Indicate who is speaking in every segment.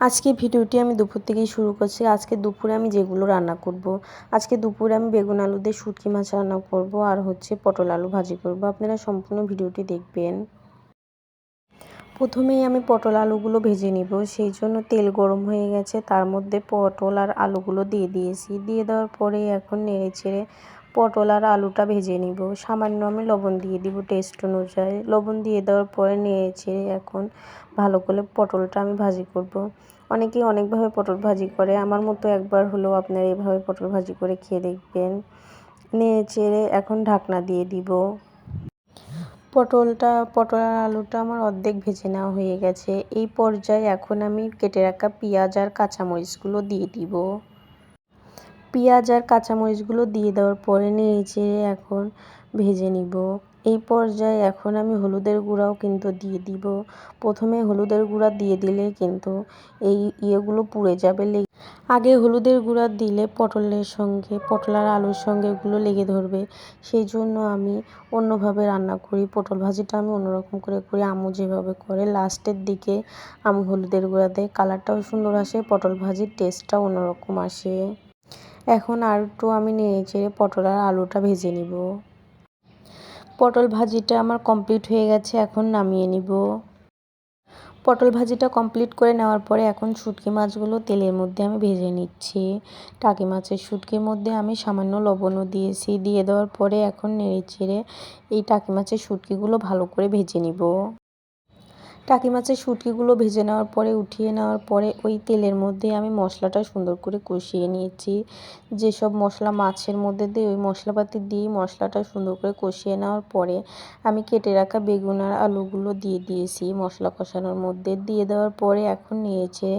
Speaker 1: আজকে ভিডিওটি আমি দুপুর থেকেই শুরু করছি। আজকে দুপুরে আমি যেগুলো রান্না করব। আজকে দুপুরে আমি বেগুন আলু দিয়ে শুটকি মাছ রান্না করব আর পটল আলু ভাজি করব। আপনারা সম্পূর্ণ ভিডিওটি দেখবেন। প্রথমেই আমি পটল আলুগুলো ভেজে নিব, সেই জন্য তেল গরম হয়ে গেছে, তার মধ্যে পটল আর আলুগুলো দিয়ে দিয়েছি। দিয়ে দেওয়ার পরে এখন নেড়েচেড়ে পটল আর আলুটা ভেজে নিব। সামান্য আমি লবণ দিয়ে দিব টেস্ট অনুযায়ী। লবণ দিয়ে দেওয়ার পরে নেড়েচেড়ে এখন ভালো করে পটলটা আমি ভাজি করব। অনেকেই অনেকভাবে পটল ভাজি করে, আমার মতো একবার হলেও আপনারা এভাবে পটল ভাজি করে খেয়ে দেখবেন। নেড়েচেড়ে এখন ঢাকনা দিয়ে দিব। পটল আর আলুটা আমার অর্ধেক ভেজে নেওয়া হয়ে গেছে। এই পর্যায়ে এখন আমি কেটে রাখা পেঁয়াজ আর কাঁচামরিচগুলো দিয়ে দিব। পেঁয়াজ আর কাঁচামরিচগুলো দিয়ে দেওয়ার পরে নেড়েচেড়ে এখন ভেজে নিব। এই পর্যায়ে এখন আমি হলুদের গুঁড়াও কিন্তু দিয়ে দিব। প্রথমে হলুদের গুঁড়া দিয়ে দিলে কিন্তু এই ইয়েগুলো পুড়ে যাবে। আগে হলুদের গুঁড়া দিলে পটলের সঙ্গে, পটল আর আলুর সঙ্গে এগুলো লেগে ধরবে। সেই জন্য আমি অন্যভাবে রান্না করি। পটল ভাজিটা আমি অন্যরকম করে করি। আম্মু যেভাবে করে লাস্টের দিকে আম্মু হলুদের গুঁড়া দেয়, কালারটাও সুন্দর আসে, পটল ভাজির টেস্টটাও অন্যরকম আসে। এখন আর একটু আমি নেড়েচেড়ে পটল আর আলুটা ভেজে নিব। পটল ভাজিটা আমার কমপ্লিট হয়ে গেছে, এখন নামিয়ে নিব। পটল ভাজিটা কমপ্লিট করে নেওয়ার পরে এখন শুটকি মাছগুলো তেলের মধ্যে আমি ভেজে নিচ্ছি। টাকি মাছের শুটকির মধ্যে আমি সামান্য লবণও দিয়েছি। দিয়ে দেওয়ার পরে এখন নেড়েচেড়ে এই টাকি মাছের শুটকিগুলো ভালো করে ভেজে নিব। টাকি মাছের শুটকিগুলো ভেজে নেওয়ার পরে উঠিয়ে নেওয়ার পরে ওই তেলের মধ্যে আমি মশলাটা সুন্দর করে কষিয়ে নিয়েছি। যেসব মশলা মাছের মধ্যে দিই ওই মশলাপাতি দিয়ে মশলাটা সুন্দর করে কষিয়ে নেওয়ার পরে আমি কেটে রাখা বেগুন আর আলুগুলো দিয়ে দিয়েছি মশলা কষানোর মধ্যে। দিয়ে দেওয়ার পরে এখন নিয়েছে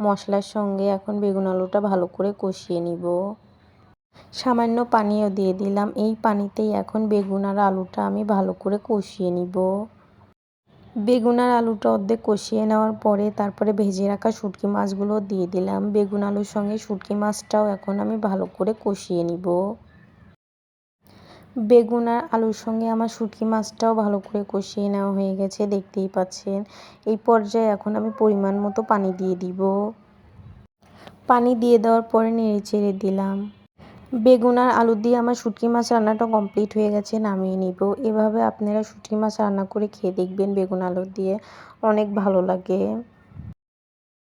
Speaker 1: মশলার সঙ্গে এখন বেগুন আলুটা ভালো করে কষিয়ে নিব। সামান্য পানিও দিয়ে দিলাম। এই পানিতেই এখন বেগুন আর আলুটা আমি ভালো করে কষিয়ে নিব। বেগুন আর আলুটা অর্ধেক কষিয়ে নেওয়ার পরে তারপরে ভেজে রাখা শুটকি মাছগুলো দিয়ে দিলাম। বেগুন আলুর সঙ্গে শুটকি মাছটাও এখন আমি ভালো করে কষিয়ে নিব। বেগুন আর আলুর সঙ্গে আমার শুটকি মাছটাও ভালো করে কষিয়ে নেওয়া হয়ে গেছে, দেখতেই পাচ্ছেন। এই পর্যায়ে এখন আমি পরিমাণ মতো পানি দিয়ে দিব। পানি দিয়ে দেওয়ার পরে নেড়েচেড়ে দিলাম। বেগুন আর আলু দিয়ে আমার শুটকি মাছ রান্নাটা কমপ্লিট হয়ে গেছে, নামিয়ে নিব। এভাবে আপনারা শুটকি মাছ রান্না করে খেয়ে দেখবেন, বেগুন আলু দিয়ে অনেক ভালো লাগে।